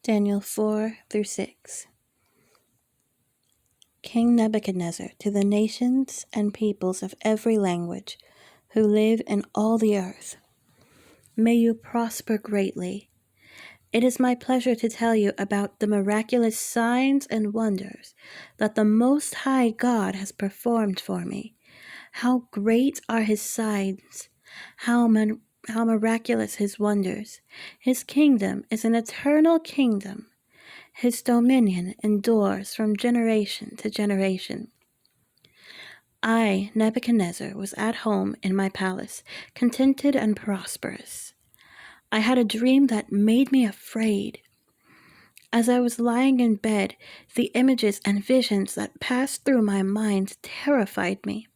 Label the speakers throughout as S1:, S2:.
S1: Daniel 4-6. King Nebuchadnezzar, to the nations and peoples of every language who live in all the earth, may you prosper greatly. It is my pleasure to tell you about the miraculous signs and wonders that the Most High God has performed for me. How great are his signs, how miraculous his wonders. His kingdom is an eternal kingdom. His dominion endures from generation to generation. I, Nebuchadnezzar, was at home in my palace, contented and prosperous. I had a dream that made me afraid. As I was lying in bed, the images and visions that passed through my mind terrified me.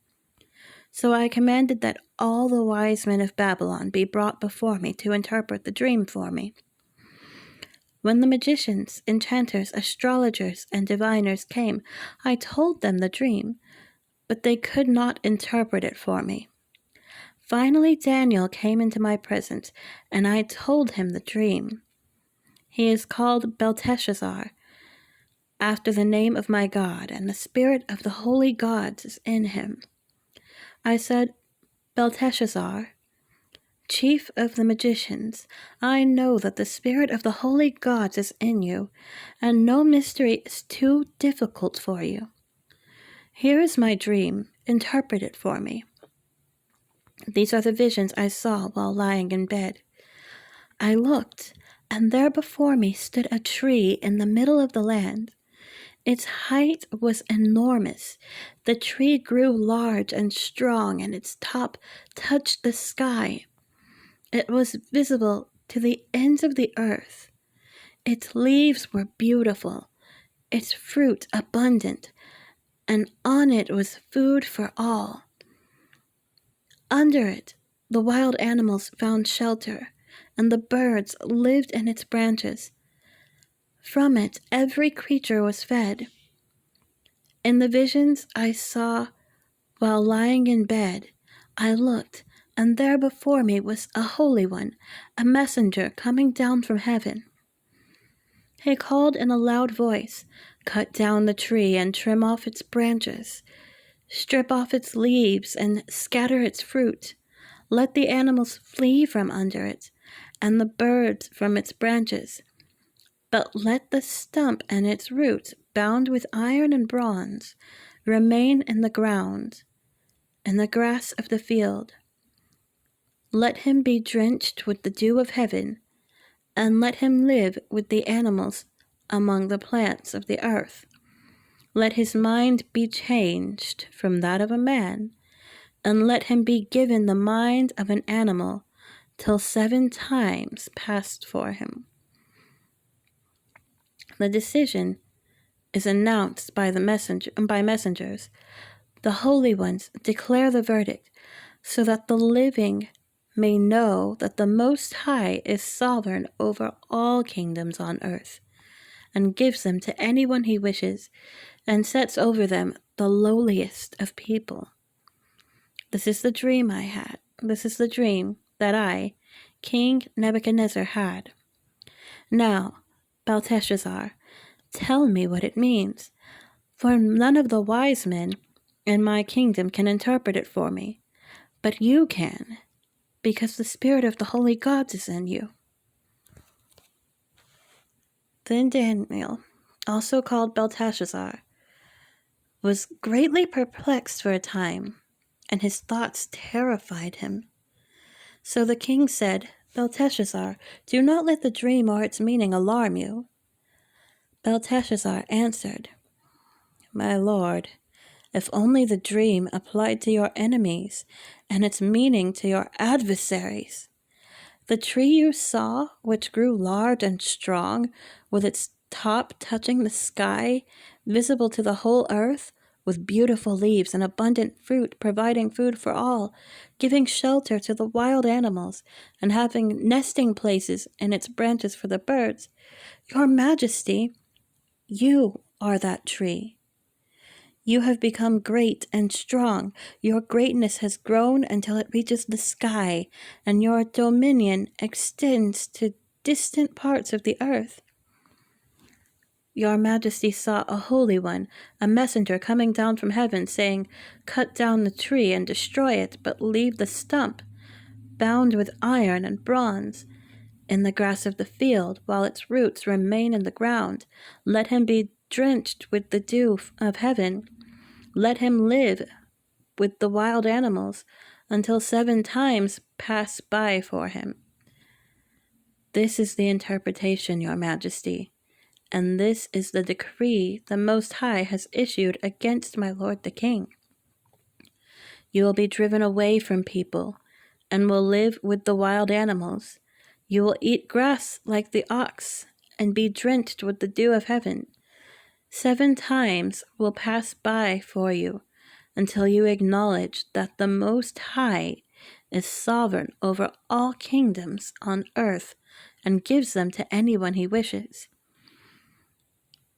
S1: So I commanded that all the wise men of Babylon be brought before me to interpret the dream for me. When the magicians, enchanters, astrologers, and diviners came, I told them the dream, but they could not interpret it for me. Finally Daniel came into my presence, and I told him the dream. He is called Belteshazzar, after the name of my God, and the spirit of the holy gods is in him. I said, Belteshazzar, chief of the magicians, I know that the spirit of the holy gods is in you, and no mystery is too difficult for you. Here is my dream. Interpret it for me. These are the visions I saw while lying in bed. I looked, and there before me stood a tree in the middle of the land. Its height was enormous. The tree grew large and strong, and its top touched the sky. It was visible to the ends of the earth. Its leaves were beautiful, its fruit abundant, and on it was food for all. Under it, the wild animals found shelter, and the birds lived in its branches. From it, every creature was fed. In the visions I saw while lying in bed, I looked, and there before me was a Holy One, a messenger coming down from heaven. He called in a loud voice, "Cut down the tree and trim off its branches. Strip off its leaves and scatter its fruit. Let the animals flee from under it, and the birds from its branches. But let the stump and its roots, bound with iron and bronze, remain in the ground, in the grass of the field. Let him be drenched with the dew of heaven, and let him live with the animals among the plants of the earth. Let his mind be changed from that of a man, and let him be given the mind of an animal, till 7 times passed for him." The decision is announced by messengers. The holy ones declare the verdict, so that the living may know that the Most High is sovereign over all kingdoms on earth, and gives them to anyone he wishes, and sets over them the lowliest of people. This is the dream I had. This is the dream that I, King Nebuchadnezzar, had. Now, Belteshazzar, tell me what it means, for none of the wise men in my kingdom can interpret it for me, but you can, because the spirit of the holy gods is in you. Then Daniel, also called Belteshazzar, was greatly perplexed for a time, and his thoughts terrified him. So the king said, "Belteshazzar, do not let the dream or its meaning alarm you." Belteshazzar answered, "My lord, if only the dream applied to your enemies, and its meaning to your adversaries. The tree you saw, which grew large and strong, with its top touching the sky, visible to the whole earth, with beautiful leaves and abundant fruit, providing food for all, giving shelter to the wild animals, and having nesting places in its branches for the birds. Your Majesty, you are that tree. You have become great and strong. Your greatness has grown until it reaches the sky, and your dominion extends to distant parts of the earth. Your Majesty saw a holy one, a messenger coming down from heaven, saying, 'Cut down the tree and destroy it, but leave the stump, bound with iron and bronze, in the grass of the field, while its roots remain in the ground. Let him be drenched with the dew of heaven. Let him live with the wild animals until 7 times pass by for him.' This is the interpretation, Your Majesty, and this is the decree the Most High has issued against my lord the king. You will be driven away from people, and will live with the wild animals. You will eat grass like the ox, and be drenched with the dew of heaven. 7 times will pass by for you, until you acknowledge that the Most High is sovereign over all kingdoms on earth and gives them to anyone he wishes.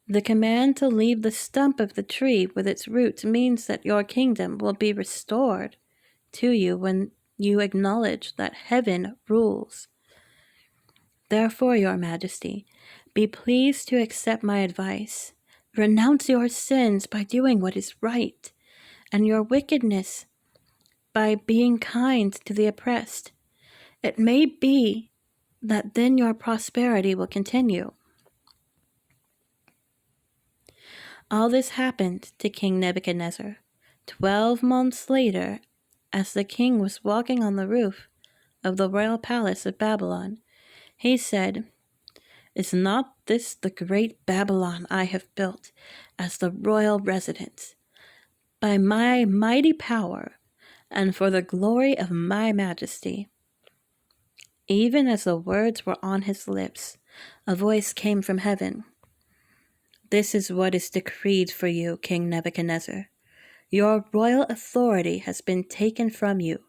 S1: The command to leave the stump of the tree with its roots means that your kingdom will be restored to you when you acknowledge that heaven rules. Therefore, Your Majesty, be pleased to accept my advice. Renounce your sins by doing what is right, and your wickedness by being kind to the oppressed. It may be that then your prosperity will continue." All this happened to King Nebuchadnezzar. 12 months later, as the king was walking on the roof of the royal palace of Babylon, he said, "Is not this the great Babylon I have built as the royal residence? By my mighty power and for the glory of my majesty." Even as the words were on his lips, a voice came from heaven. "This is what is decreed for you, King Nebuchadnezzar. Your royal authority has been taken from you.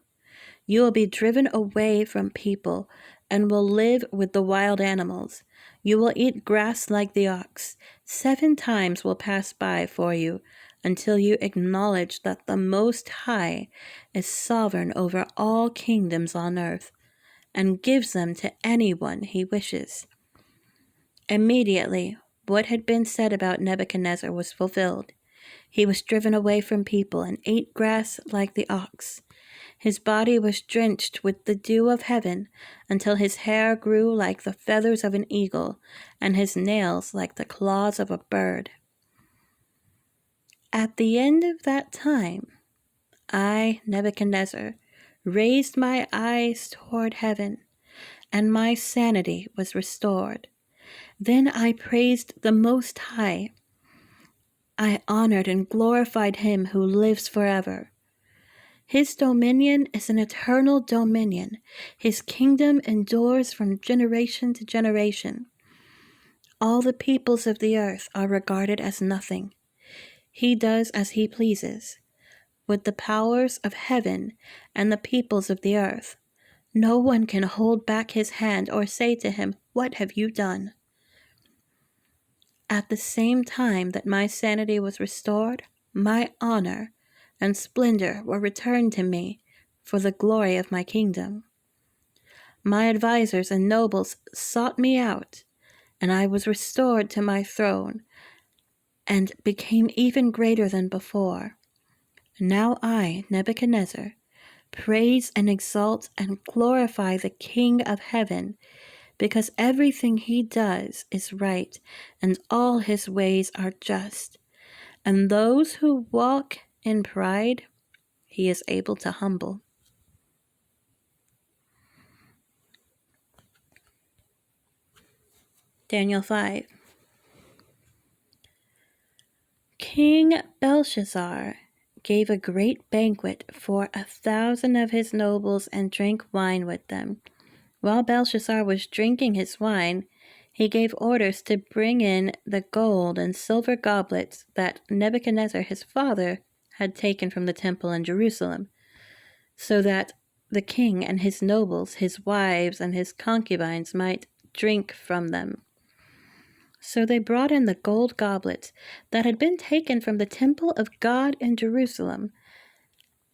S1: You will be driven away from people and will live with the wild animals. You will eat grass like the ox. 7 times will pass by for you until you acknowledge that the Most High is sovereign over all kingdoms on earth and gives them to anyone he wishes." Immediately, what had been said about Nebuchadnezzar was fulfilled. He was driven away from people and ate grass like the ox. His body was drenched with the dew of heaven until his hair grew like the feathers of an eagle and his nails like the claws of a bird. At the end of that time, I, Nebuchadnezzar, raised my eyes toward heaven, and my sanity was restored. Then I praised the Most High. I honored and glorified him who lives forever. His dominion is an eternal dominion. His kingdom endures from generation to generation. All the peoples of the earth are regarded as nothing. He does as he pleases with the powers of heaven and the peoples of the earth. No one can hold back his hand or say to him, "What have you done?" At the same time that my sanity was restored, my honor and splendor were returned to me for the glory of my kingdom. My advisors and nobles sought me out, and I was restored to my throne and became even greater than before. Now I, Nebuchadnezzar, praise and exalt and glorify the King of heaven, because everything he does is right, and all his ways are just. And those who walk in pride, he is able to humble. Daniel 5. King Belshazzar gave a great banquet for 1,000 of his nobles and drank wine with them. While Belshazzar was drinking his wine, he gave orders to bring in the gold and silver goblets that Nebuchadnezzar his father had taken from the temple in Jerusalem, so that the king and his nobles, his wives, and his concubines might drink from them. So they brought in the gold goblets that had been taken from the temple of God in Jerusalem,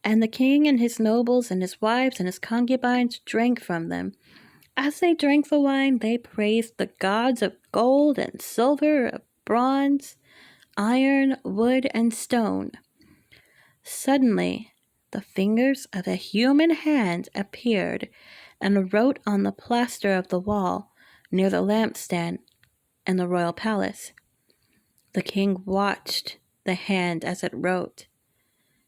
S1: and the king and his nobles and his wives and his concubines drank from them. As they drank the wine, they praised the gods of gold and silver, of bronze, iron, wood, and stone. Suddenly, the fingers of a human hand appeared and wrote on the plaster of the wall near the lampstand in the royal palace. The king watched the hand as it wrote.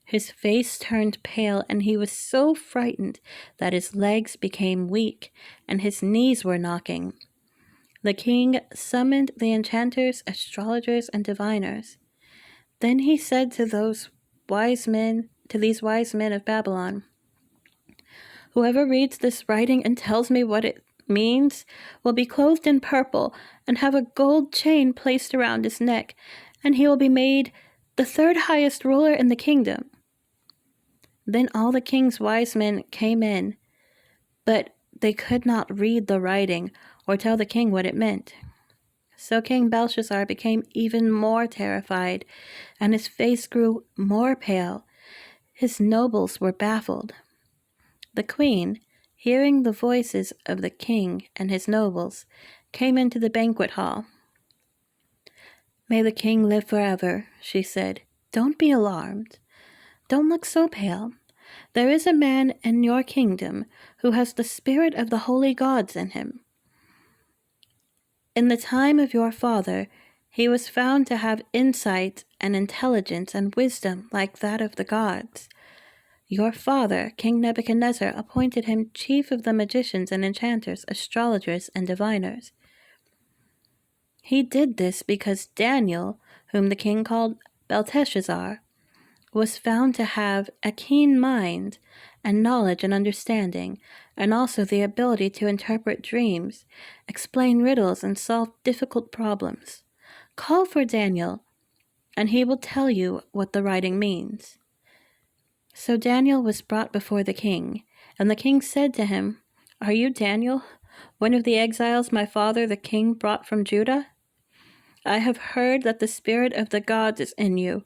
S1: His face turned pale, and he was so frightened that his legs became weak and his knees were knocking. The king summoned the enchanters, astrologers, and diviners. Then he said to these wise men of Babylon, "Whoever reads this writing and tells me what it means will be clothed in purple and have a gold chain placed around his neck, and he will be made the third highest ruler in the kingdom." Then all the king's wise men came in, but they could not read the writing or tell the king what it meant. So King Belshazzar became even more terrified, and his face grew more pale. His nobles were baffled. The queen, hearing the voices of the king and his nobles, came into the banquet hall. "May the king live forever," she said. "Don't be alarmed. Don't look so pale. There is a man in your kingdom who has the spirit of the holy gods in him. In the time of your father, he was found to have insight and intelligence and wisdom like that of the gods. Your father, King Nebuchadnezzar, appointed him chief of the magicians and enchanters, astrologers, and diviners. He did this because Daniel, whom the king called Belteshazzar, was found to have a keen mind and knowledge and understanding, and also the ability to interpret dreams, explain riddles, and solve difficult problems. Call for Daniel, and he will tell you what the writing means." So Daniel was brought before the king, and the king said to him, "Are you Daniel, one of the exiles my father the king brought from Judah? I have heard that the spirit of the gods is in you,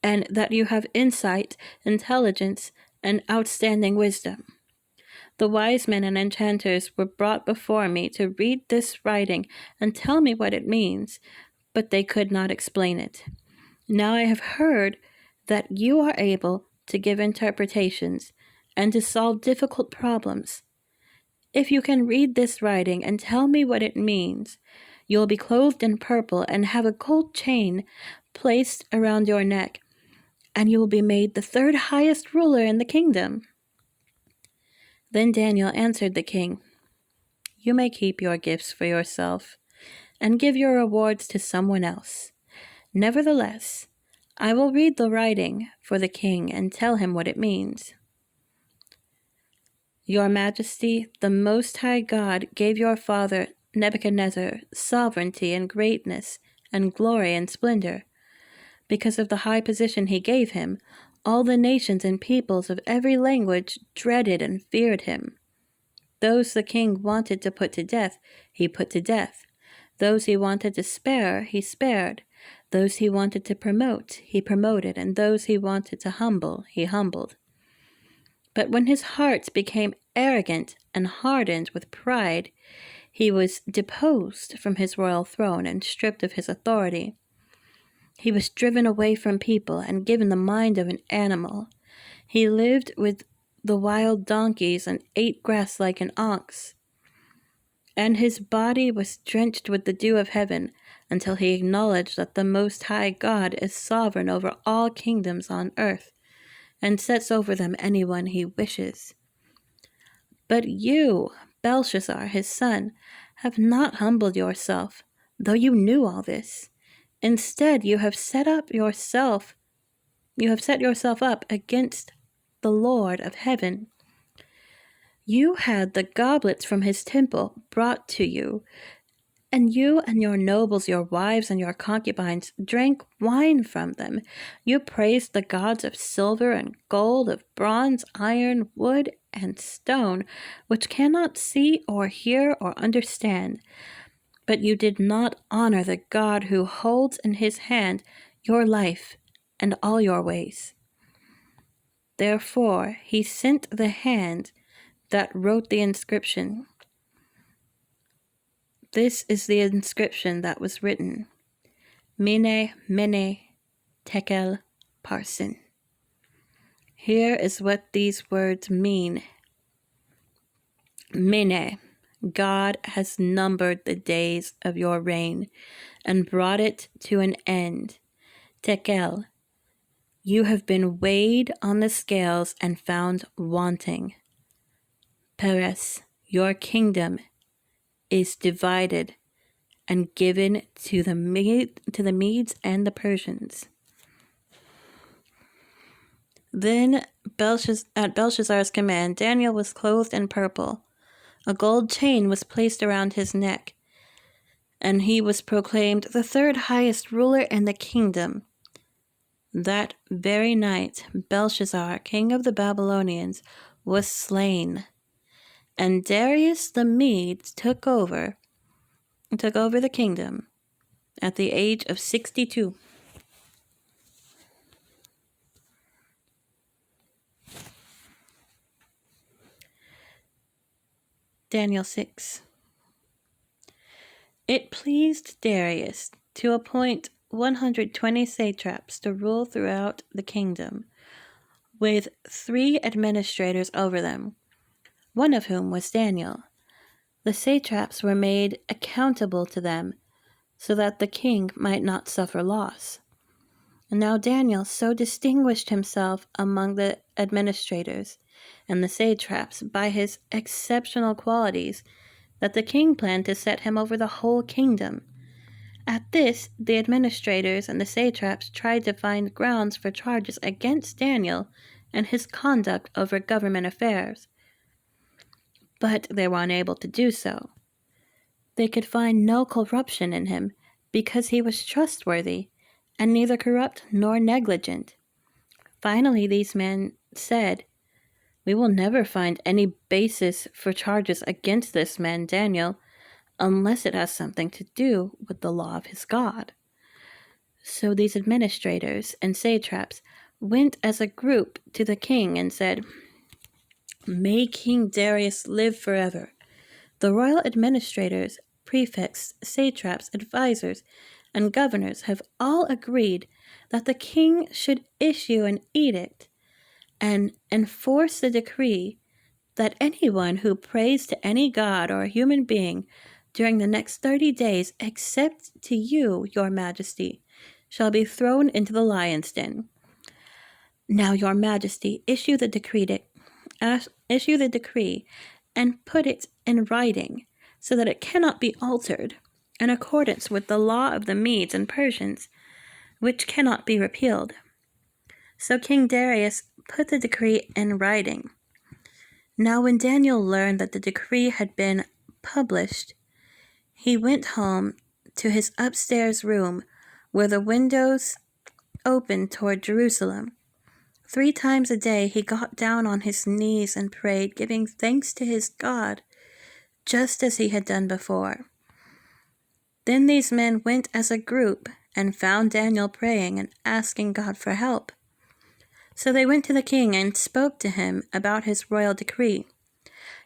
S1: and that you have insight, intelligence, and outstanding wisdom. The wise men and enchanters were brought before me to read this writing and tell me what it means, but they could not explain it. Now I have heard that you are able to give interpretations and to solve difficult problems. If you can read this writing and tell me what it means, you will be clothed in purple and have a gold chain placed around your neck, and you will be made the third highest ruler in the kingdom." Then Daniel answered the king, "You may keep your gifts for yourself and give your rewards to someone else. Nevertheless, I will read the writing for the king and tell him what it means. Your Majesty, the Most High God gave your father Nebuchadnezzar sovereignty and greatness and glory and splendor. Because of the high position he gave him, all the nations and peoples of every language dreaded and feared him. Those the king wanted to put to death, he put to death. Those he wanted to spare, he spared. Those he wanted to promote, he promoted, and those he wanted to humble, he humbled. But when his heart became arrogant and hardened with pride, he was deposed from his royal throne and stripped of his authority. He was driven away from people and given the mind of an animal. He lived with the wild donkeys and ate grass like an ox. And his body was drenched with the dew of heaven until he acknowledged that the Most High God is sovereign over all kingdoms on earth and sets over them anyone he wishes. But you, Belshazzar, his son, have not humbled yourself, though you knew all this. Instead, you have set yourself up against the Lord of heaven. You had the goblets from his temple brought to you, and you and your nobles, your wives and your concubines, drank wine from them. You praised the gods of silver and gold, of bronze, iron, wood, and stone, which cannot see or hear or understand. But you did not honor the God who holds in his hand your life and all your ways. Therefore he sent the hand that wrote the inscription. This is the inscription that was written: Mene, mene, tekel, parsin. Here is what these words mean. Mene, God has numbered the days of your reign and brought it to an end. Tekel, you have been weighed on the scales and found wanting. Peres, your kingdom is divided and given to the Medes and the Persians. Then at Belshazzar's command, Daniel was clothed in purple. A gold chain was placed around his neck, and he was proclaimed the third highest ruler in the kingdom. That very night, Belshazzar, king of the Babylonians, was slain, and Darius the Mede took over the kingdom at the age of 62. Daniel 6. It pleased Darius to appoint 120 satraps to rule throughout the kingdom, with 3 administrators over them, one of whom was Daniel. The satraps were made accountable to them, so that the king might not suffer loss. And now Daniel so distinguished himself among the administrators and the satraps by his exceptional qualities that the king planned to set him over the whole kingdom. At this, the administrators and the satraps tried to find grounds for charges against Daniel and his conduct over government affairs, but they were unable to do so. They could find no corruption in him because he was trustworthy and neither corrupt nor negligent. Finally, these men said, "We will never find any basis for charges against this man Daniel unless it has something to do with the law of his God." So these administrators and satraps went as a group to the king and said, "May King Darius live forever." The royal administrators, prefects, satraps, advisors, and governors have all agreed that the king should issue an edict and enforce the decree that anyone who prays to any god or human being during the next 30 days, except to you, your majesty, shall be thrown into the lion's den. Now, your majesty, issue the decree and put it in writing so that it cannot be altered, in accordance with the law of the Medes and Persians, which cannot be repealed. So King Darius put the decree in writing. Now when Daniel learned that the decree had been published, he went home to his upstairs room where the windows opened toward Jerusalem. 3 times a day he got down on his knees and prayed, giving thanks to his God, just as he had done before. Then these men went as a group and found Daniel praying and asking God for help. So they went to the king and spoke to him about his royal decree.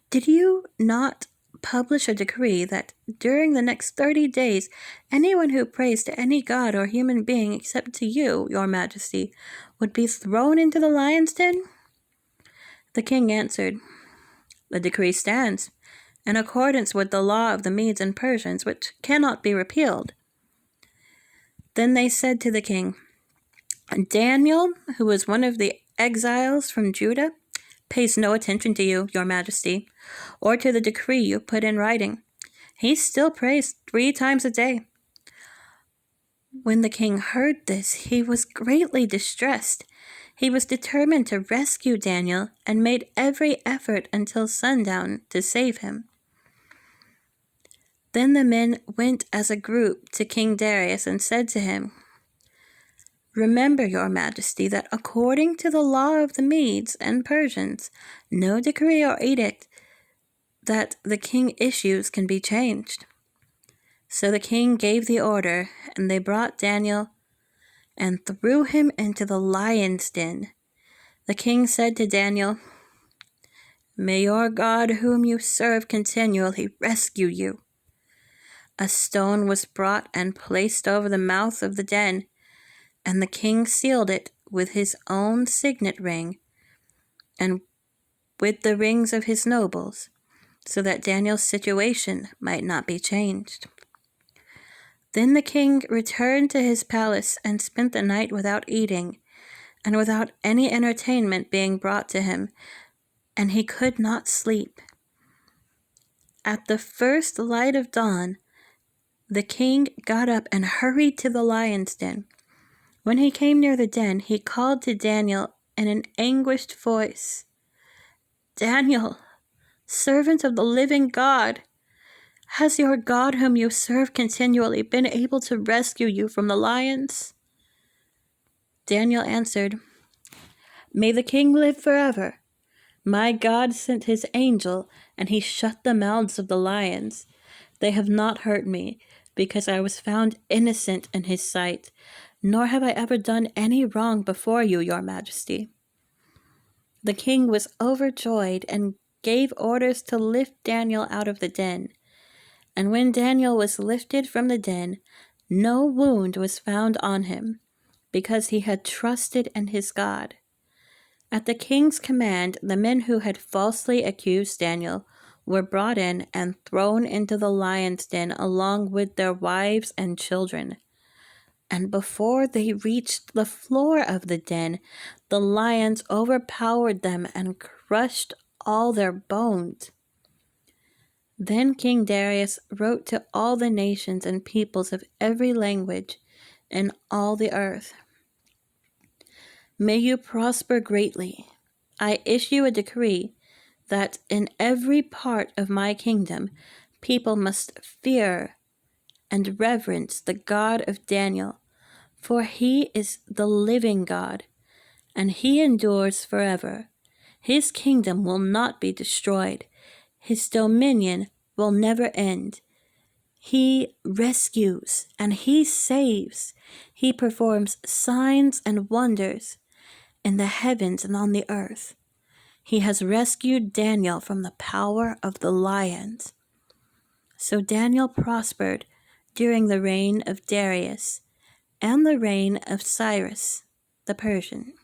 S1: "Did you not publish a decree that during the next 30 days, anyone who prays to any god or human being except to you, your majesty, would be thrown into the lion's den?" The king answered, "The decree stands, in accordance with the law of the Medes and Persians, which cannot be repealed." Then they said to the king, "Daniel, who was one of the exiles from Judah, pays no attention to you, your majesty, or to the decree you put in writing. He still prays 3 times a day." When the king heard this, he was greatly distressed. He was determined to rescue Daniel and made every effort until sundown to save him. Then the men went as a group to King Darius and said to him, "Remember, your majesty, that according to the law of the Medes and Persians, no decree or edict that the king issues can be changed." So the king gave the order, and they brought Daniel and threw him into the lion's den. The king said to Daniel, "May your God, whom you serve continually, rescue you." a stone was brought and placed over the mouth of the den, and the king sealed it with his own signet ring and with the rings of his nobles, so that Daniel's situation might not be changed. Then the king returned to his palace and spent the night without eating, and without any entertainment being brought to him, and he could not sleep. At the first light of dawn, the king got up and hurried to the lion's den. When he came near the den, he called to Daniel in an anguished voice, "Daniel, servant of the living God, has your God whom you serve continually been able to rescue you from the lions?" Daniel answered, "May the king live forever. My God sent his angel, and he shut the mouths of the lions. They have not hurt me, because I was found innocent in his sight, nor have I ever done any wrong before you, your majesty." The king was overjoyed and gave orders to lift Daniel out of the den. And when Daniel was lifted from the den, no wound was found on him, because he had trusted in his God. At the king's command, the men who had falsely accused Daniel were brought in and thrown into the lion's den along with their wives and children. And before they reached the floor of the den, the lions overpowered them and crushed all their bones. Then King Darius wrote to all the nations and peoples of every language in all the earth, "May you prosper greatly. I issue a decree that in every part of my kingdom people must fear and reverence the God of Daniel, for he is the living God, and he endures forever. His kingdom will not be destroyed. His dominion will never end. He rescues and he saves. He performs signs and wonders in the heavens and on the earth. He has rescued Daniel from the power of the lions." So Daniel prospered during the reign of Darius and the reign of Cyrus the Persian.